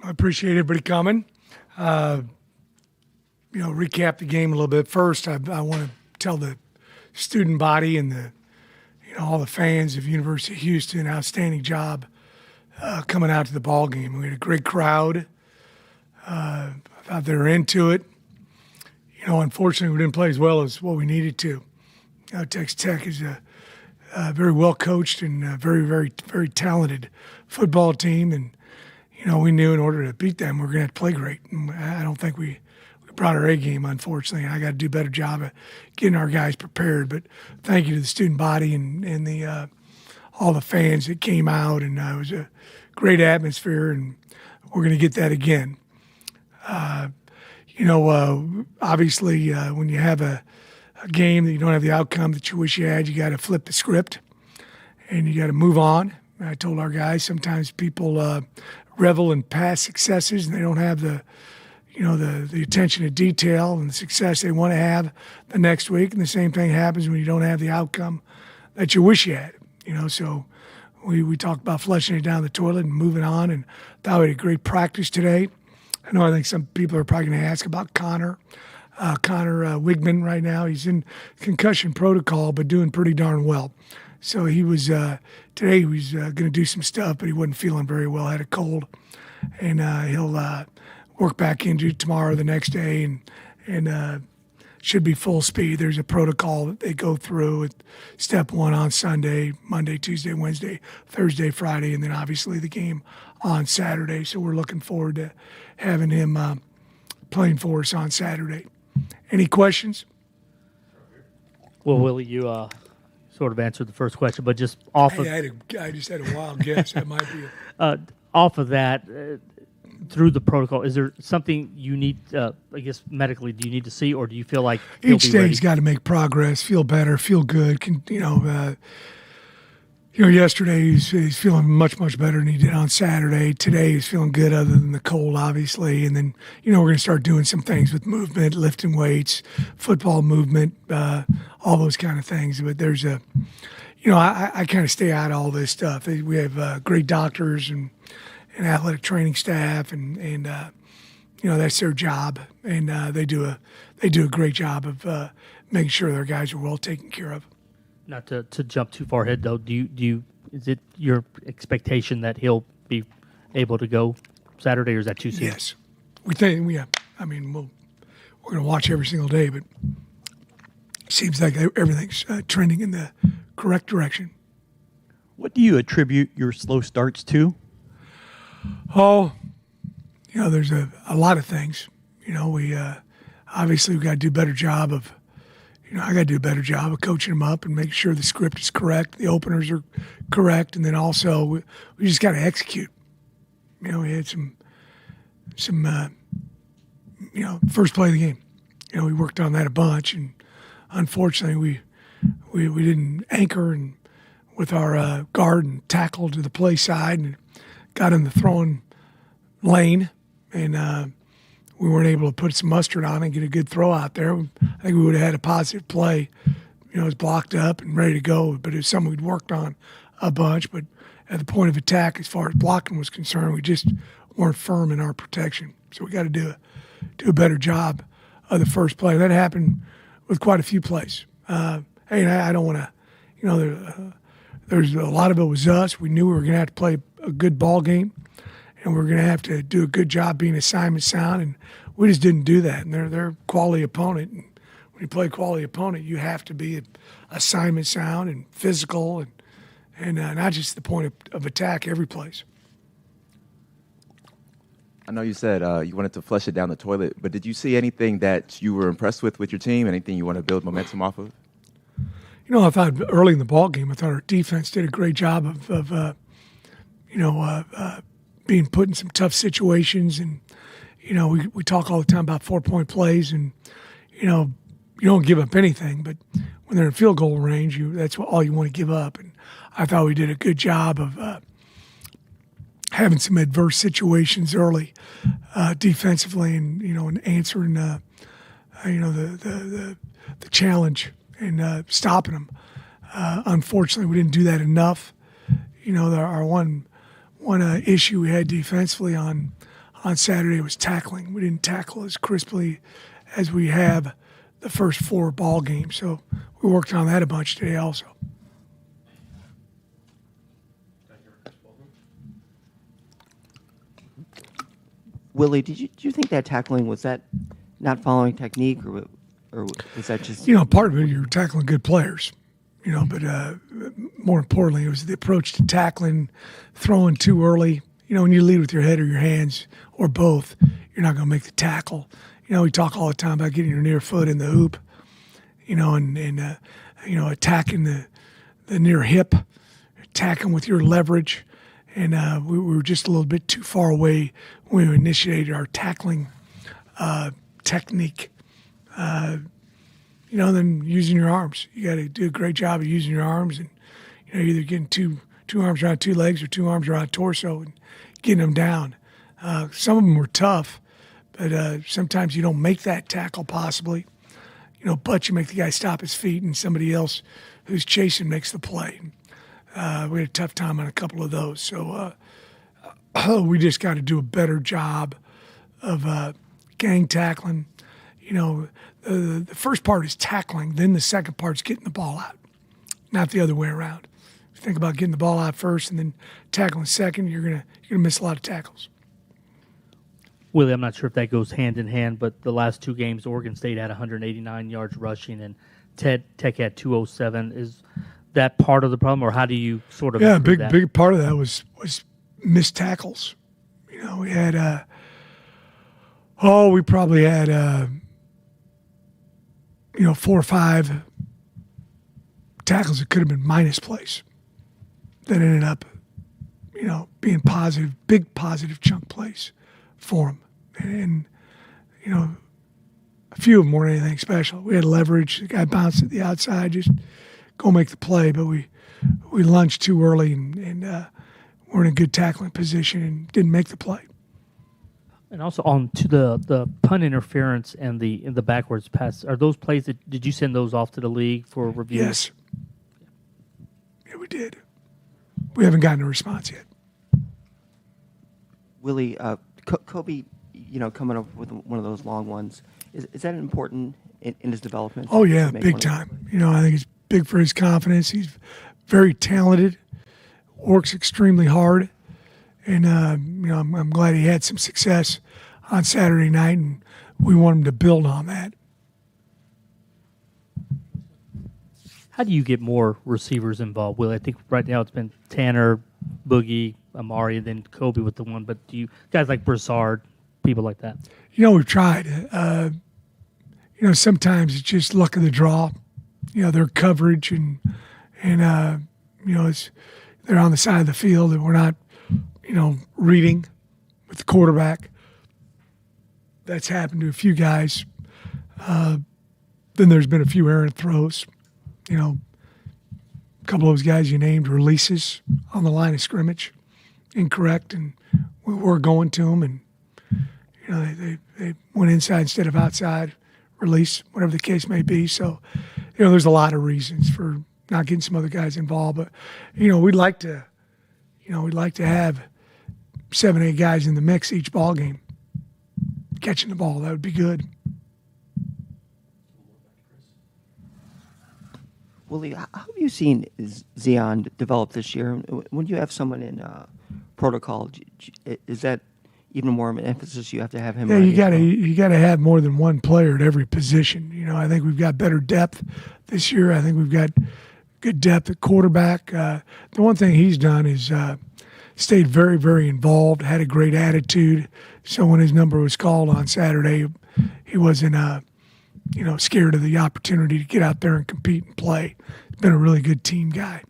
I appreciate everybody coming. Recap the game a little bit. First, I want to tell the student body and all the fans of University of Houston, outstanding job coming out to the ball game. We had a great crowd. I thought they were into it. Unfortunately, we didn't play as well as what we needed to. Texas Tech is a very well coached and very, very, very talented football team, and we knew in order to beat them, we were going to have to play great. And I don't think we brought our A game, unfortunately. I got to do a better job of getting our guys prepared. But thank you to the student body and the all the fans that came out, and it was a great atmosphere, and we're going to get that again. Obviously, when you have a game that you don't have the outcome that you wish you had, you got to flip the script, and you got to move on. I told our guys sometimes people revel in past successes, and they don't have the attention to detail and the success they want to have the next week. And the same thing happens when you don't have the outcome that you wish you had. So we talked about flushing it down the toilet and moving on, and thought we had a great practice today. I think some people are probably going to ask about Connor Wigman right now. He's in concussion protocol, but doing pretty darn well. So he was today. He was going to do some stuff, but he wasn't feeling very well. Had a cold, and he'll work back into tomorrow, the next day, and should be full speed. There's a protocol that they go through with step one on Sunday, Monday, Tuesday, Wednesday, Thursday, Friday, and then obviously the game on Saturday. So we're looking forward to having him playing for us on Saturday. Any questions? Well, Willie, you sort of answered the first question, but just off of I just had a wild guess. That might be off of that. Through the protocol, is there something you need, I guess, medically, do you need to see, or do you feel like each day he's got to make progress, feel better, feel good? Yesterday he's feeling much, much better than he did on Saturday. Today he's feeling good other than the cold, obviously. And then, we're going to start doing some things with movement, lifting weights, football movement, all those kind of things. But there's I kind of stay out of all this stuff. We have great doctors and athletic training staff, and that's their job, and they do a great job of making sure their guys are well taken care of. Not to jump too far ahead though, is it your expectation that he'll be able to go Saturday, or is that too soon? Yes, we think we're going to watch every single day, but it seems like everything's trending in the correct direction. What do you attribute your slow starts to? Oh, there's a lot of things. We obviously we've got to do a better job of, I got to do a better job of coaching them up and making sure the script is correct, the openers are correct, and then also we just got to execute. We had some first play of the game. We worked on that a bunch, and unfortunately we didn't anchor and with our guard and tackle to the play side, and got in the throwing lane, and we weren't able to put some mustard on and get a good throw out there. I think we would have had a positive play. It was blocked up and ready to go, but it was something we'd worked on a bunch. But at the point of attack, as far as blocking was concerned, we just weren't firm in our protection. So we got to do a better job of the first play. That happened with quite a few plays. I don't want to, there's a lot of it was us. We knew we were going to have to play a good ball game, and we're going to have to do a good job being assignment sound, and we just didn't do that. And they're a quality opponent, and when you play a quality opponent, you have to be assignment sound and physical, and not just the point of attack every place. I know you said you wanted to flush it down the toilet, but did you see anything that you were impressed with your team? Anything you want to build momentum off of? I thought early in the ball game, I thought our defense did a great job of being put in some tough situations. And, we talk all the time about 4-point plays, and, you don't give up anything. But when they're in field goal range, that's all you want to give up. And I thought we did a good job of having some adverse situations early defensively, and answering, the challenge and stopping them. Unfortunately, we didn't do that enough. Our one issue we had defensively on on Saturday was tackling. We didn't tackle as crisply as we have the first 4 ball games. So we worked on that a bunch today also. Willie, did you think that tackling, was that not following technique, or was that just? Part of it, you're tackling good players, but more importantly, it was the approach to tackling, throwing too early. When you lead with your head or your hands or both, you're not going to make the tackle. We talk all the time about getting your near foot in the hoop, and attacking the near hip, attacking with your leverage. And we were just a little bit too far away when we initiated our tackling technique. Then using your arms. You got to do a great job of using your arms, and either getting two arms around 2 legs or 2 arms around torso and getting them down. Some of them were tough, but sometimes you don't make that tackle possibly. But you make the guy stop his feet, and somebody else who's chasing makes the play. We had a tough time on a couple of those. So we just got to do a better job of gang tackling. The first part is tackling, then the second part is getting the ball out, not the other way around. If you think about getting the ball out first and then tackling second, you're gonna miss a lot of tackles. Willie, I'm not sure if that goes hand in hand, but the last 2 games, Oregon State had 189 yards rushing, and Tech had 207. Is that part of the problem, or how do you sort of? Yeah, that? big part of that was missed tackles. We had we probably had 4 or 5 tackles that could have been minus plays that ended up being positive, big positive chunk plays for them. And a few of them weren't anything special. We had leverage. The guy bounced at the outside, just go make the play, but we lunged too early and weren't in a good tackling position and didn't make the play. And also on to the punt interference and the backwards pass. Are those plays did you send those off to the league for review? Yes. Yeah, we did. We haven't gotten a response yet. Willie, Kobe, coming up with one of those long ones, is that important in his development? Oh yeah, big time. I think it's big for his confidence. He's very talented, works extremely hard, and I'm glad he had some success on Saturday night, and we want him to build on that. How do you get more receivers involved, Willie? I think right now it's been Tanner, Boogie, Amari, and then Kobe with the one. But do you guys like Broussard, people like that? We've tried. Sometimes it's just luck of the draw. Their coverage and it's, they're on the side of the field and we're not, reading with the quarterback. That's happened to a few guys. Then there's been a few errant throws. A couple of those guys you named releases on the line of scrimmage, incorrect, and we were going to them, and they went inside instead of outside, release, whatever the case may be. So, there's a lot of reasons for not getting some other guys involved, but we'd like to have 7, 8 guys in the mix each ball game catching the ball. That would be good. Willie, how have you seen Zion develop this year? When you have someone in protocol, is that even more of an emphasis you have to have him? Yeah, you got to have more than one player at every position. I think we've got better depth this year. I think we've got good depth at quarterback. The one thing he's done is stayed very, very involved, had a great attitude. So when his number was called on Saturday, he wasn't scared of the opportunity to get out there and compete and play. He's been a really good team guy.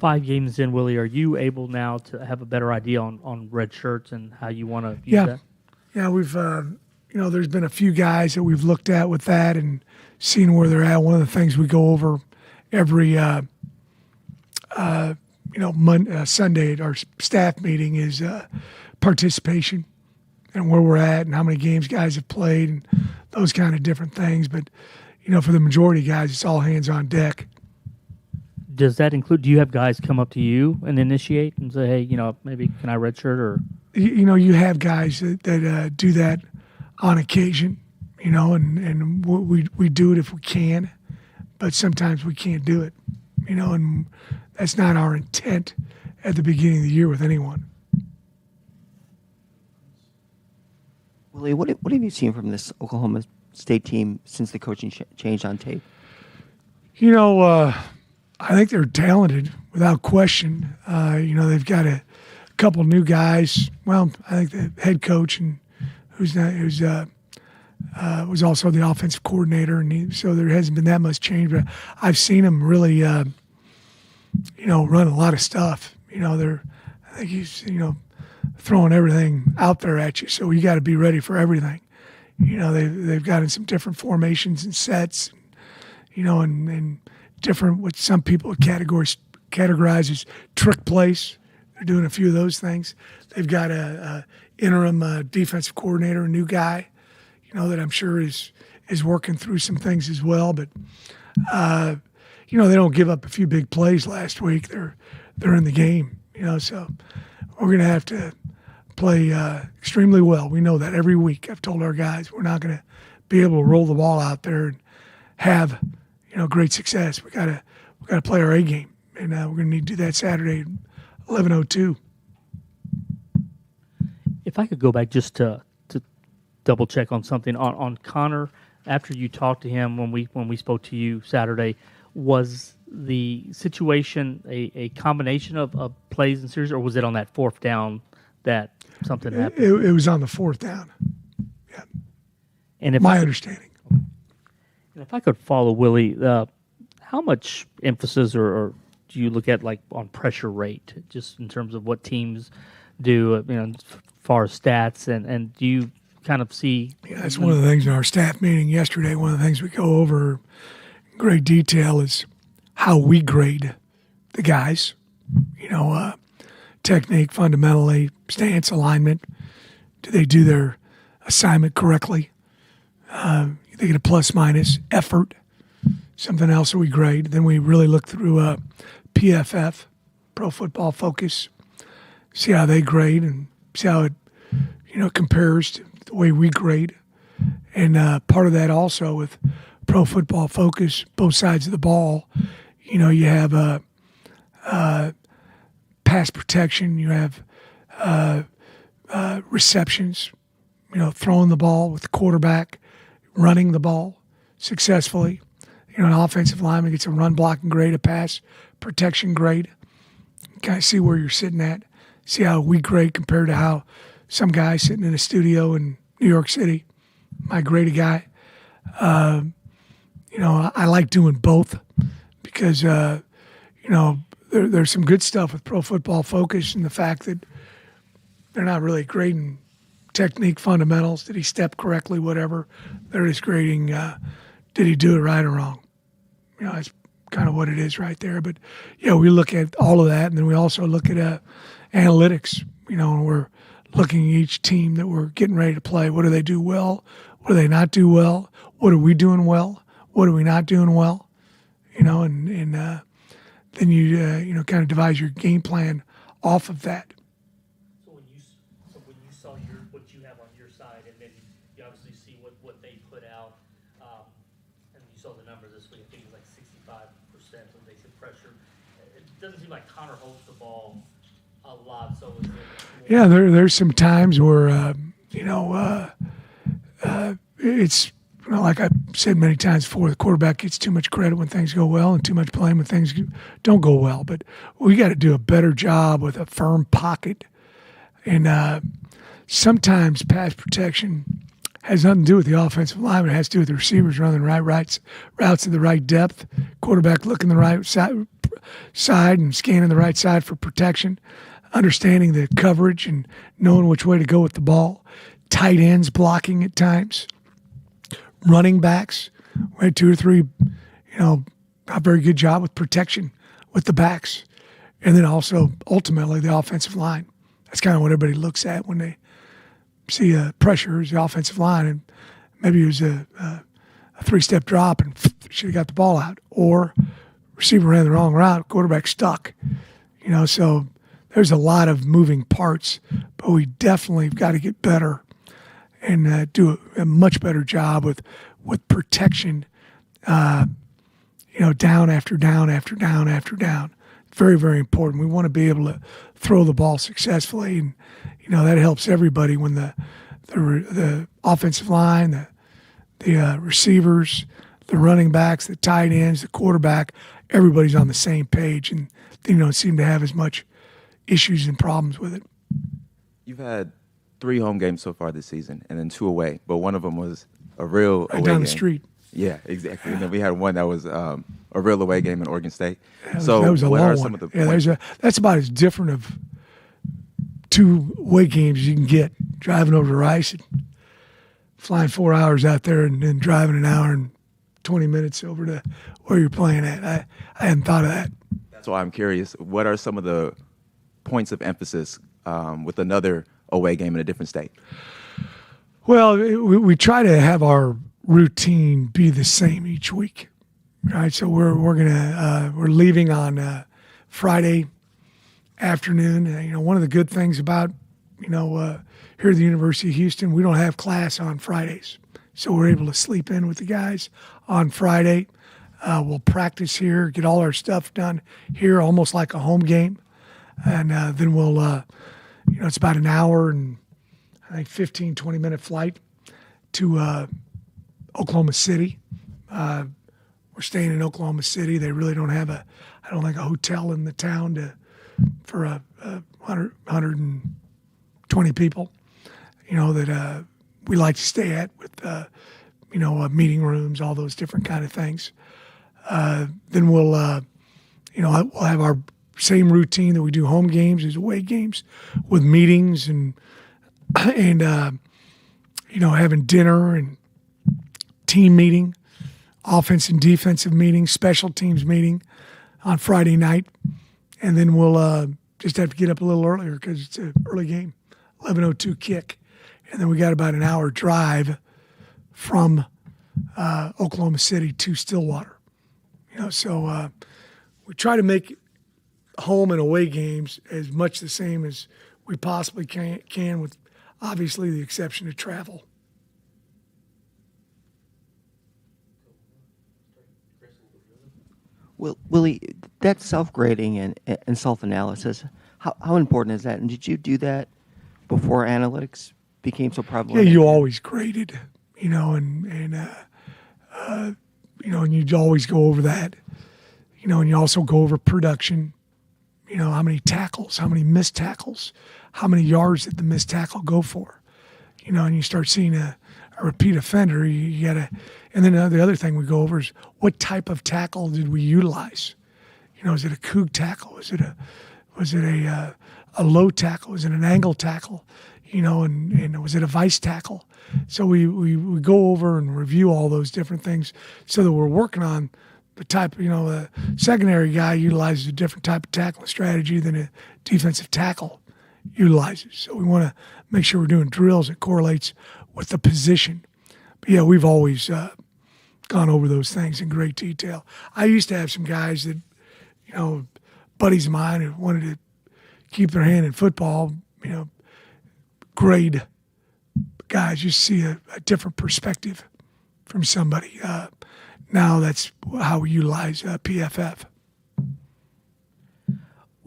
5 games in, Willie, are you able now to have a better idea on red shirts and how you want to use that? Yeah, we've there's been a few guys that we've looked at with that and seen where they're at. One of the things we go over every Sunday at our staff meeting is participation and where we're at and how many games guys have played and those kind of different things. But, for the majority of guys, it's all hands on deck. does that include? Do you have guys come up to you and initiate and say, "Hey, maybe can I redshirt?" Or You have guys that do that on occasion, and we do it if we can, but sometimes we can't do it, and that's not our intent at the beginning of the year with anyone. Willie, what have you seen from this Oklahoma State team since the coaching changed on tape? I think they're talented without question. They've got a couple new guys. Well, I think the head coach and was also the offensive coordinator, and so there hasn't been that much change. But I've seen him really, run a lot of stuff. I think he's throwing everything out there at you. So you got to be ready for everything. They've got in some different formations and sets, and different what some people categorize as trick plays. They're doing a few of those things. They've got a interim defensive coordinator, a new guy, that I'm sure is working through some things as well. But they don't give up a few big plays last week. They're in the game, so we're going to have to play extremely well. We know that every week. I've told our guys we're not going to be able to roll the ball out there and have great success. We got to play our A game, and we're going to need to do that Saturday at 11:02. if I could go back just to double check on something on Connor after you talked to him when we spoke to you Saturday, was the situation a combination of plays and series, or was it on that fourth down that something happened? It was on the fourth down. Yeah. And if my understanding. And if I could follow Willie, how much emphasis or do you look at like on pressure rate, just in terms of what teams do, as far as stats, and do you kind of see? Yeah, that's one of the things in our staff meeting yesterday. One of the things we go over in great detail is how we grade the guys. Technique, fundamentally, stance, alignment. Do they do their assignment correctly? They get a plus minus, effort, something else that we grade. Then we really look through PFF, Pro Football Focus, see how they grade and see how it compares to the way we grade. And part of that also with Pro Football Focus, both sides of the ball, you have pass protection, you have receptions, throwing the ball with the quarterback, running the ball successfully. An offensive lineman gets a run blocking grade, a pass protection grade. You kind of see where you're sitting at, see how we grade compared to how some guy sitting in a studio in New York City might grade a guy. I like doing both because, there's some good stuff with Pro Football Focus and the fact that they're not really grading technique, fundamentals. Did he step correctly, whatever. They're just grading, did he do it right or wrong? That's kind of what it is right there. But, we look at all of that, and then we also look at analytics, and we're looking at each team that we're getting ready to play. What do they do well? What do they not do well? What are we doing well? What are we not doing well? Then you kind of devise your game plan off of that. So when you saw what you have on your side, and then you obviously see what they put out, and you saw the number this week, I think it was like 65% of they said pressure. It doesn't seem like Connor holds the ball a lot. So is it Yeah, there's some times where it's like I've said many times before, the quarterback gets too much credit when things go well and too much blame when things don't go well. But we got to do a better job with a firm pocket. And sometimes pass protection has nothing to do with the offensive line. It has to do with the receivers running the right routes at the right depth, quarterback looking the right side and scanning the right side for protection, understanding the coverage and knowing which way to go with the ball, tight ends blocking at times. Running backs, we had two or three, a very good job with protection with the backs. And then also, ultimately, the offensive line. That's kind of what everybody looks at when they see pressure is the offensive line. And maybe it was a three-step drop and should have got the ball out. Or receiver ran the wrong route, quarterback stuck. So there's a lot of moving parts, but we definitely have got to get better and do a much better job with protection. Down after down after down after down. Very, very important. We want to be able to throw the ball successfully, and that helps everybody when the offensive line, the receivers, the running backs, the tight ends, the quarterback, everybody's on the same page, and they don't seem to have as much issues and problems with it. You've had 3 home games so far this season, and then 2 away, but one of them was a real Right away down game. the street. Yeah, exactly. And then we had one that was a real away game in Oregon State. That was a what low are one. some of the Yeah, points? that's about as different of 2 away games as you can get. Driving over to Rice and flying 4 hours out there, and then driving an hour and 20 minutes over to where you're playing at. I hadn't thought of that. That's why I'm curious. What are some of the points of emphasis with another away game in a different state? Well, we try to have our routine be the same each week, right? So we're leaving on Friday afternoon. One of the good things about here at the University of Houston, we don't have class on Fridays, so we're able to sleep in with the guys on Friday. We'll practice here, get all our stuff done here, almost like a home game, and then we'll it's about an hour and I think 15, 20-minute flight to Oklahoma City. We're staying in Oklahoma City. They really don't have a hotel in the town for 120 people, that we like to stay at with, meeting rooms, all those different kind of things. Then we'll have our same routine that we do home games as away games, with meetings and having dinner and team meeting, offense and defensive meeting, special teams meeting on Friday night. And then we'll just have to get up a little earlier because it's an early game, 11:02 kick. And then we got about an hour drive from Oklahoma City to Stillwater. So we try to make home and away games as much the same as we possibly can, with obviously the exception of travel. Well, Willie, that self-grading and self-analysis, how important is that? And did you do that before analytics became so prevalent? Yeah, you always graded, and you'd always go over that, and you also go over production, how many tackles, how many missed tackles, how many yards did the missed tackle go for, and you start seeing a repeat offender, you got to, and then the other thing we go over is what type of tackle did we utilize? Is it a Coug tackle? Was it a low tackle? Was it an angle tackle? And was it a vice tackle? So we go over and review all those different things so that we're working on the type, a secondary guy utilizes a different type of tackling strategy than a defensive tackle utilizes. So we want to make sure we're doing drills that correlates with the position. But yeah, we've always gone over those things in great detail. I used to have some guys that, buddies of mine who wanted to keep their hand in football, grade guys. You see a different perspective from somebody. Now that's how we utilize PFF.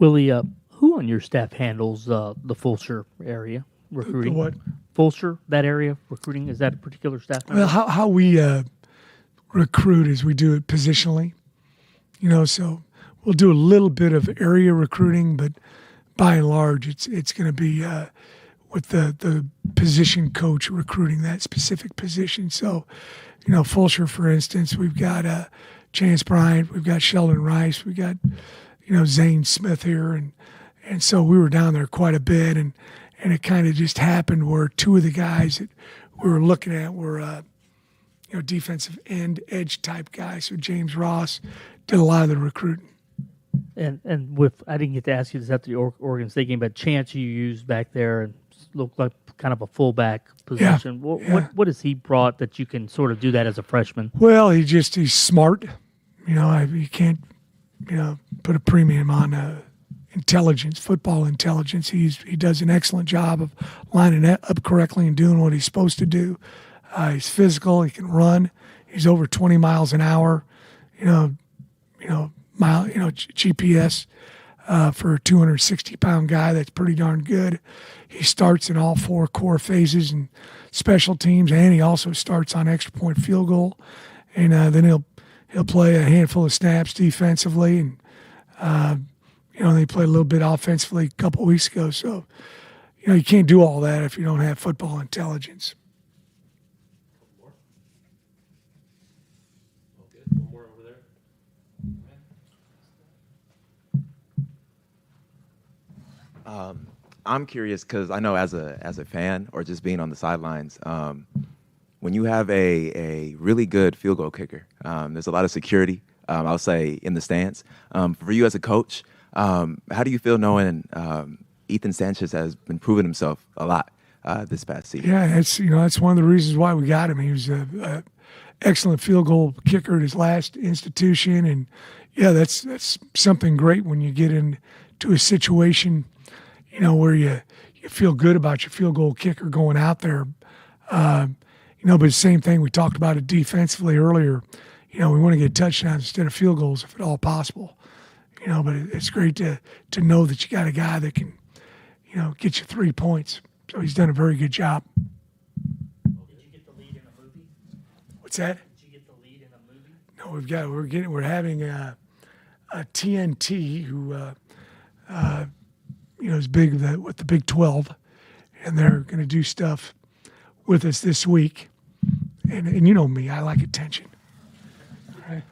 Willie, who on your staff handles the Fulshear area recruiting? The what? Fulshear, that area recruiting, is that a particular staff member? Well, how we recruit is we do it positionally. So we'll do a little bit of area recruiting, but by and large, it's going to be with the position coach recruiting that specific position. So, Fulshear, for instance, we've got Chance Bryant, we've got Sheldon Rice, we got Zane Smith here, and so we were down there quite a bit, and it kind of just happened where 2 of the guys that we were looking at were defensive end edge type guys. So James Ross did a lot of the recruiting. And with, I didn't get to ask you this after the Oregon State game, but Chance you used back there and looked like kind of a fullback position. Yeah. What has he brought that you can sort of do that as a freshman? Well, he's smart. You can't put a premium on intelligence, football intelligence. He does an excellent job of lining up correctly and doing what he's supposed to do. He's physical. He can run. He's over 20 miles an hour. GPS for a 260-pound guy. That's pretty darn good. He starts in all 4 core phases and special teams, and he also starts on extra point field goal. And then he'll play a handful of snaps defensively, and they played a little bit offensively a couple of weeks ago. So you can't do all that if you don't have football intelligence. One more over there. I'm curious because I know as a fan or just being on the sidelines, when you have a really good field goal kicker, there's a lot of security, I'll say, in the stands. For you as a coach, how do you feel knowing Ethan Sanchez has been proving himself a lot this past season? Yeah, that's one of the reasons why we got him. He was a excellent field goal kicker at his last institution, and yeah, that's something great when you get into a situation, where you feel good about your field goal kicker going out there. But the same thing we talked about it defensively earlier. We want to get touchdowns instead of field goals if at all possible. But it's great to know that you got a guy that can, get you 3 points. So he's done a very good job. Did you get the lead in a movie? What's that? Did you get the lead in a movie? No, we're having a TNT who is big with the Big 12, and they're going to do stuff with us this week. And you know me, I like attention. All right.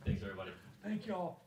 Thanks, everybody. Thank you all.